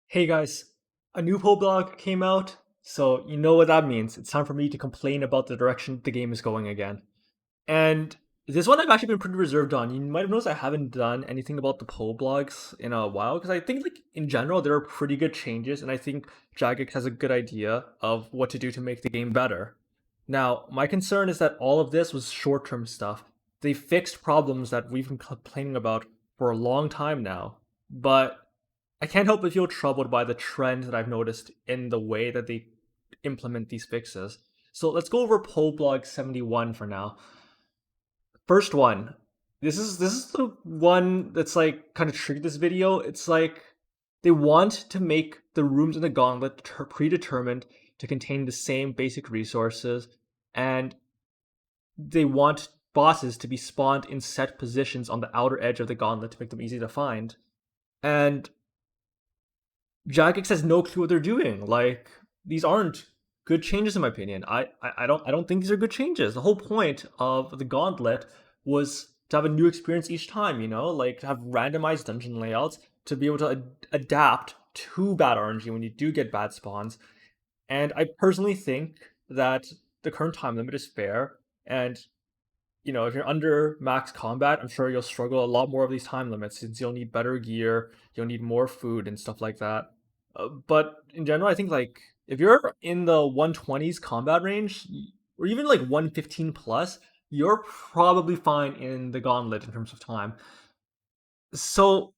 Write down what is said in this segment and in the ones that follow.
Hey guys, a new poll blog came out, so you know what that means. It's time for me to complain about the direction the game is going again. And this one I've actually been pretty reserved on. You might have noticed I haven't done anything about the poll blogs in a while because I think like in general there are pretty good changes, and I think Jagex has a good idea of what to do to make the game better. Now, my concern is that all of this was short-term stuff. They fixed problems that we've been complaining about for a long time now, but I can't help but feel troubled by the trend that I've noticed in the way that they implement these fixes. So let's go over poll blog 71 for now. First one. This is the one that's like kind of triggered this video. It's like they want to make the rooms in the gauntlet predetermined to contain the same basic resources, and they want bosses to be spawned in set positions on the outer edge of the gauntlet to make them easy to find. And Jagex has no clue what they're doing. Like, these aren't good changes in my opinion. I don't think these are good changes. The whole point of the gauntlet was to have a new experience each time, like to have randomized dungeon layouts to be able to adapt to bad RNG when you do get bad spawns. And I personally think that the current time limit is fair. And if you're under max combat, I'm sure you'll struggle a lot more of these time limits since you'll need better gear, you'll need more food and stuff like that. But in general, I think like if you're in the 120s combat range, or even like 115 plus, you're probably fine in the gauntlet in terms of time. So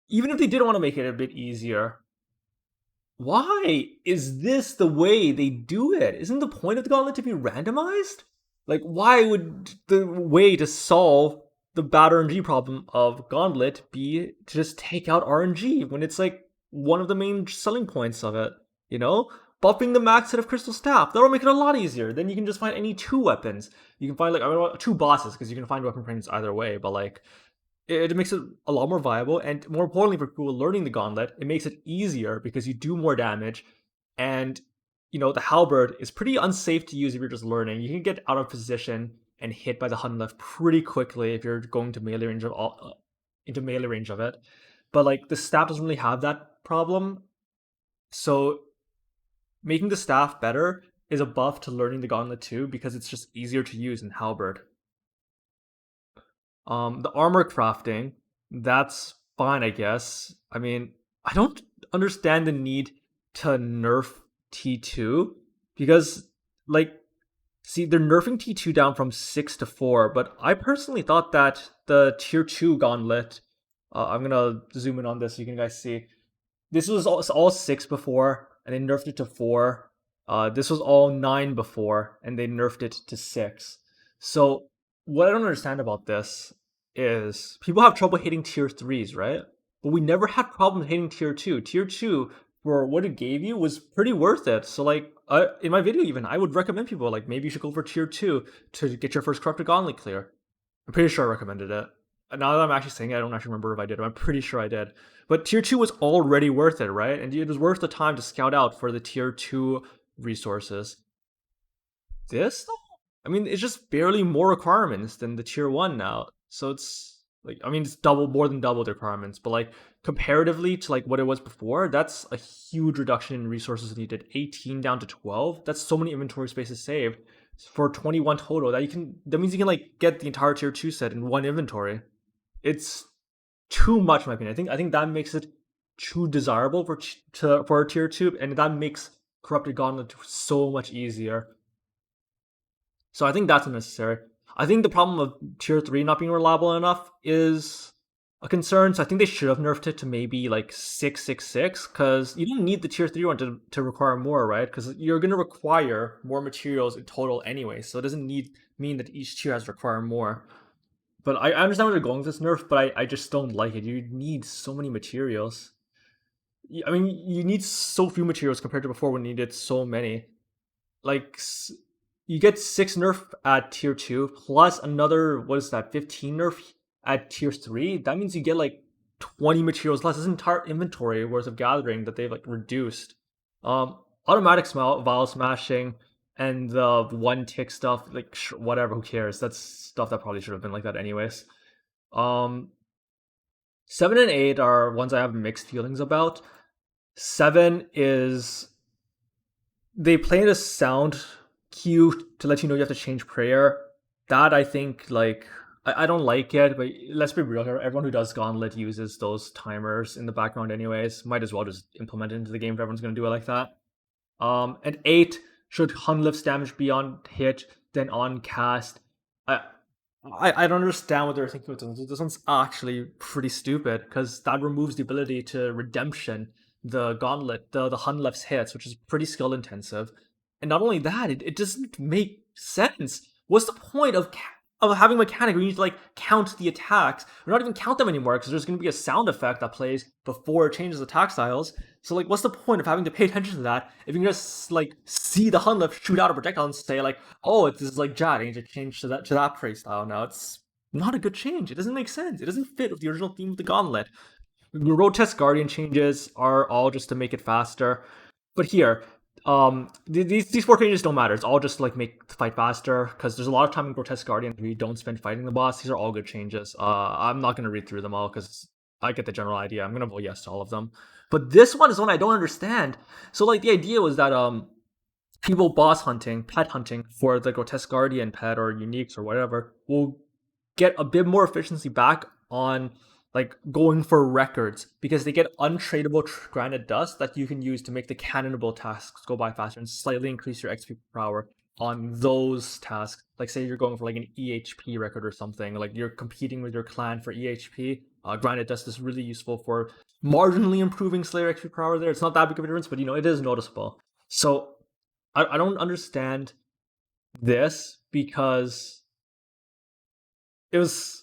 even if they did want to make it a bit easier, why is this the way they do it? Isn't the point of the gauntlet to be randomized? Like, why would the way to solve the bad RNG problem of gauntlet be to just take out RNG when it's like one of the main selling points of it? You know, buffing the max set of crystal staff that'll make it a lot easier. Then you can just find any two weapons. You can find like two bosses because you can find weapon frames either way. But like it makes it a lot more viable, and more importantly for people learning the gauntlet, it makes it easier because you do more damage. And the halberd is pretty unsafe to use if you're just learning. You can get out of position and hit by the Hun left pretty quickly if you're going to melee range of into melee range of it. But like the staff doesn't really have that problem, so making the staff better is a buff to learning the gauntlet too because it's just easier to use in halberd. The armor crafting, that's fine, I guess. I mean, I don't understand the need to nerf T2 because, like, see, they're nerfing T2 down from 6 to 4, but I personally thought that the tier 2 gauntlet, I'm gonna zoom in on this so you can guys see. This was all 6 before, and they nerfed it to 4. This was all 9 before, and they nerfed it to 6. So, what I don't understand about this is people have trouble hitting tier 3s, right? But we never had problems hitting tier 2. Tier 2, for what it gave you, was pretty worth it. So, like, in my video, even, I would recommend people, like, maybe you should go for tier 2 to get your first corrupted gauntlet clear. I'm pretty sure I recommended it. Now that I'm actually saying it, I don't actually remember if I did. I'm pretty sure I did. But tier 2 was already worth it, right? And it was worth the time to scout out for the tier 2 resources. This, though? I mean, it's just barely more requirements than the tier 1 now. So it's like, I mean, it's more than double the requirements, but like comparatively to like what it was before, that's a huge reduction in resources needed. 18 down to 12. That's so many inventory spaces saved for 21 total. That means you can like get the entire tier 2 set in one inventory. It's too much, in my opinion. I think that makes it too desirable for a tier 2, and that makes corrupted gauntlet so much easier. So I think that's unnecessary. I think the problem of tier 3 not being reliable enough is a concern. So I think they should have nerfed it to maybe like 666, because you don't need the tier 3 one to require more, right? Because you're going to require more materials in total anyway. So it doesn't mean that each tier has to require more. But I understand where they're going with this nerf, but I just don't like it. You need so many materials. I mean, you need so few materials compared to before when you needed so many. Like, you get 6 nerf at tier 2 plus another, what is that, 15 nerf at tier 3. That means you get like 20 materials less. This entire inventory worth of gathering that they've like reduced. Automatic vial smashing and the one tick stuff, like whatever, who cares? That's stuff that probably should have been like that anyways. um 7 and 8 are ones I have mixed feelings about. 7 is they played a sound cue to let you know you have to change prayer. That I think like I don't like it, but let's be real here. Everyone who does Gauntlet uses those timers in the background anyways. Might as well just implement it into the game if everyone's gonna do it like that. And 8 should Hunlift's damage be on hit, then on cast. I I don't understand what they're thinking with this. This one's actually pretty stupid because that removes the ability to redemption the gauntlet, the Hunleft's hits, which is pretty skill intensive. And not only that, it doesn't make sense. What's the point of having a mechanic where you need to like count the attacks, or not even count them anymore because there's going to be a sound effect that plays before it changes attack styles. So like, what's the point of having to pay attention to that if you can just like see the Hunleft shoot out a projectile and say like, oh, it's this like Jad, I need to change to that play style now. It's not a good change. It doesn't make sense. It doesn't fit with the original theme of the Gauntlet. The road test guardian changes are all just to make it faster. But here, these 4 changes don't matter. It's all just to, like, make the fight faster because there's a lot of time in Grotesque Guardian where you don't spend fighting the boss. These are all good changes. I'm not gonna read through them all because I get the general idea. I'm gonna vote yes to all of them. But this one is one I don't understand. So like the idea was that people boss hunting, pet hunting for the Grotesque Guardian pet or uniques or whatever will get a bit more efficiency back on like going for records because they get untradeable granite dust that you can use to make the cannonable tasks go by faster and slightly increase your XP per hour on those tasks. Like say you're going for like an EHP record or something, like you're competing with your clan for EHP. Granite dust is really useful for marginally improving Slayer XP per hour there. It's not that big of a difference, but it is noticeable. So I don't understand this because it was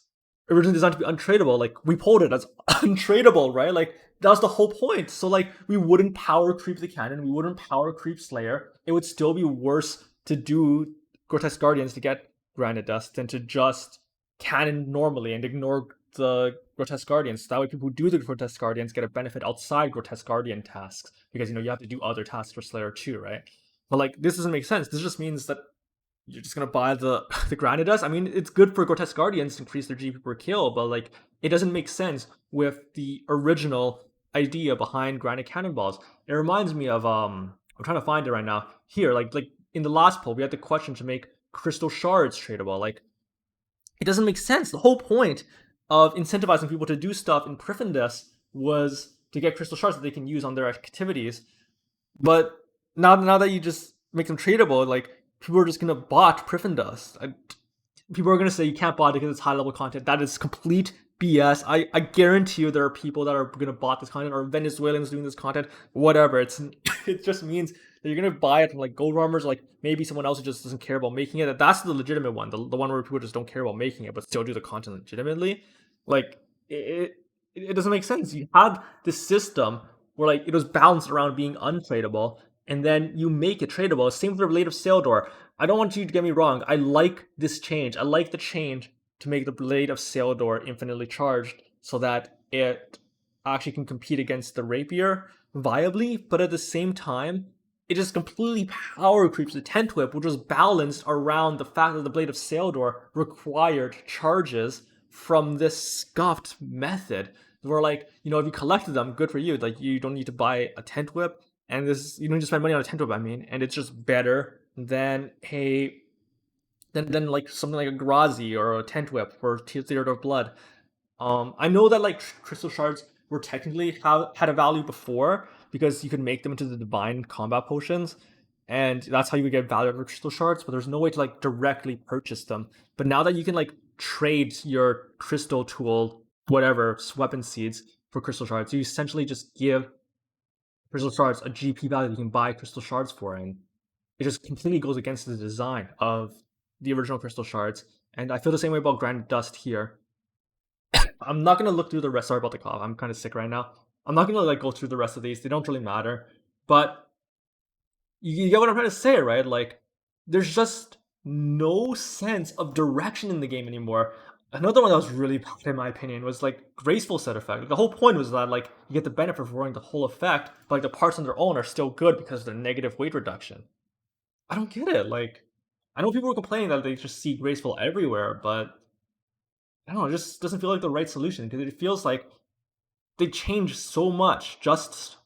originally designed to be untradeable. Like we pulled it as untradeable, right? Like that was the whole point. So like we wouldn't power creep the cannon, we wouldn't power creep Slayer. It would still be worse to do Grotesque Guardians to get Granite Dust than to just cannon normally and ignore the Grotesque Guardians. That way people who do the Grotesque Guardians get a benefit outside Grotesque Guardian tasks because you have to do other tasks for Slayer too, right? But like this doesn't make sense. This just means that you're just gonna buy the the Granidas. I mean, it's good for Grotesque Guardians to increase their GP per kill, but like it doesn't make sense with the original idea behind Granite Cannonballs. It reminds me of I'm trying to find it right now. Here, like in the last poll, we had the question to make Crystal Shards tradable. Like it doesn't make sense. The whole point of incentivizing people to do stuff in Prifindus was to get Crystal Shards that they can use on their activities. But now that you just make them tradable, like people are just gonna bot Prifindus. People are gonna say you can't bot it because it's high level content. That is complete BS. I guarantee you there are people that are gonna bot this content or Venezuelans doing this content. Whatever. It just means that you're gonna buy it from like gold farmers, like maybe someone else who just doesn't care about making it. That's the legitimate one, the one where people just don't care about making it but still do the content legitimately. Like it doesn't make sense. You had this system where like it was balanced around being untradeable, and then you make it tradable. Same with the Blade of Saildor. I don't want you to get me wrong. I like this change. I like the change to make the Blade of Saildor infinitely charged so that it actually can compete against the Rapier viably, but at the same time, it just completely power creeps the Tent Whip, which was balanced around the fact that the Blade of Saildor required charges from this scuffed method. Where like, if you collected them, good for you. Like you don't need to buy a Tent Whip, and this you don't need to spend money on a Tent Whip, I mean, and it's just better than than like something like a Grazi or a Tent Whip for Theater of Blood. I know that like crystal shards were technically had a value before because you could make them into the divine combat potions, and that's how you would get value out of crystal shards. But there's no way to like directly purchase them. But now that you can like trade your crystal tool, whatever weapon seeds for crystal shards, you essentially just give crystal shards a GP value that you can buy crystal shards for, and it just completely goes against the design of the original crystal shards. And I feel the same way about Granite Dust here. I'm not gonna look through the rest. Sorry about the cough. I'm kind of sick right now. I'm not gonna like go through the rest of these. They don't really matter. But you get what I'm trying to say, right? Like, there's just no sense of direction in the game anymore. Another one that was really bad, in my opinion, was like graceful set effect. Like, the whole point was that like you get the benefit of running the whole effect, but like the parts on their own are still good because of the negative weight reduction. I don't get it. Like, I know people were complaining that they just see graceful everywhere, but I don't know, it just doesn't feel like the right solution because it feels like they changed so much just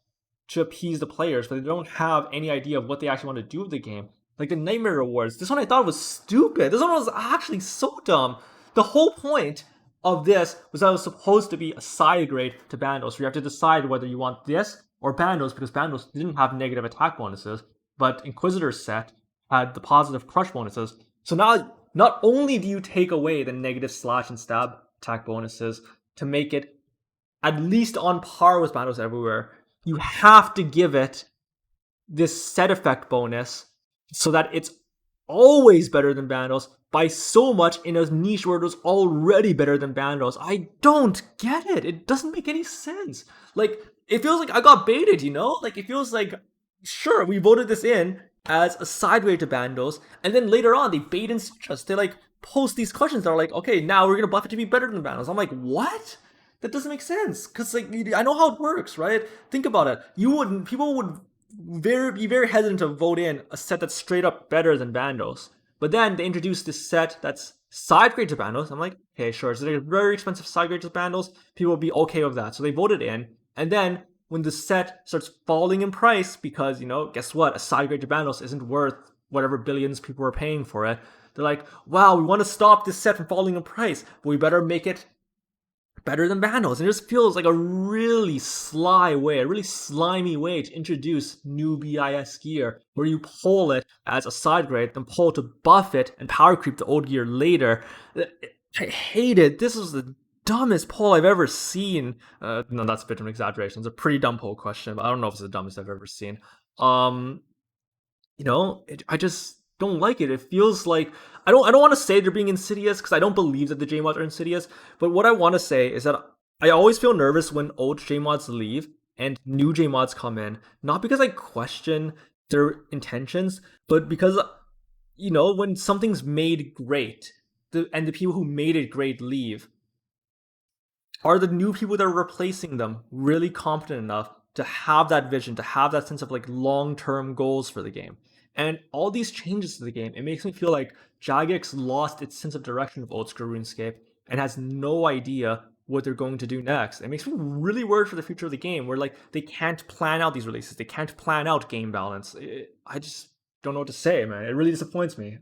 to appease the players, but they don't have any idea of what they actually want to do with the game. Like the Nightmare Rewards. This one I thought was stupid. This one was actually so dumb. The whole point of this was that it was supposed to be a side grade to Bandos, where you have to decide whether you want this or Bandos, because Bandos didn't have negative attack bonuses, but Inquisitor's set had the positive crush bonuses. So now, not only do you take away the negative slash and stab attack bonuses to make it at least on par with Bandos Everywhere, you have to give it this set effect bonus so that it's always better than Bandos by so much in a niche where it was already better than Bandos. I don't get it. It doesn't make any sense. Like, it feels like I got baited, you know? Like, it feels like, sure, we voted this in as a sideway to Bandos, and then later on, they bait and switch us. They, like, post these questions that are like, okay, now we're gonna buff it to be better than Bandos. I'm like, what? That doesn't make sense. Because, like, I know how it works, right? Think about it. People would be very hesitant to vote in a set that's straight up better than Bandos. But then they introduced this set that's side grade to Bandos. I'm like, okay, sure. So they're very expensive side grade to Bandos. People will be okay with that. So they voted in. And then when the set starts falling in price, because, you know, guess what? A side grade to Bandos isn't worth whatever billions people are paying for it. They're like, wow, we want to stop this set from falling in price, but we better make it better than Bandos. And it just feels like a really sly way, a really slimy way to introduce new BIS gear, where you pull it as a side grade, then pull to buff it and power creep the old gear later. I hate it. This is the dumbest poll I've ever seen. No, that's a bit of an exaggeration. It's a pretty dumb poll question, but I don't know if it's the dumbest I've ever seen. I just don't like it. It feels like I don't want to say they're being insidious, because I don't believe that the JMods are insidious, but what I want to say is that I always feel nervous when old JMods leave and new JMods come in, not because I question their intentions, but because, you know, when something's made great, and the people who made it great leave, are the new people that are replacing them really competent enough to have that vision, to have that sense of like long-term goals for the game? And all these changes to the game, it makes me feel like Jagex lost its sense of direction of old school RuneScape and has no idea what they're going to do next. It makes me really worried for the future of the game, where like they can't plan out these releases, they can't plan out game balance. I just don't know what to say, man. It really disappoints me.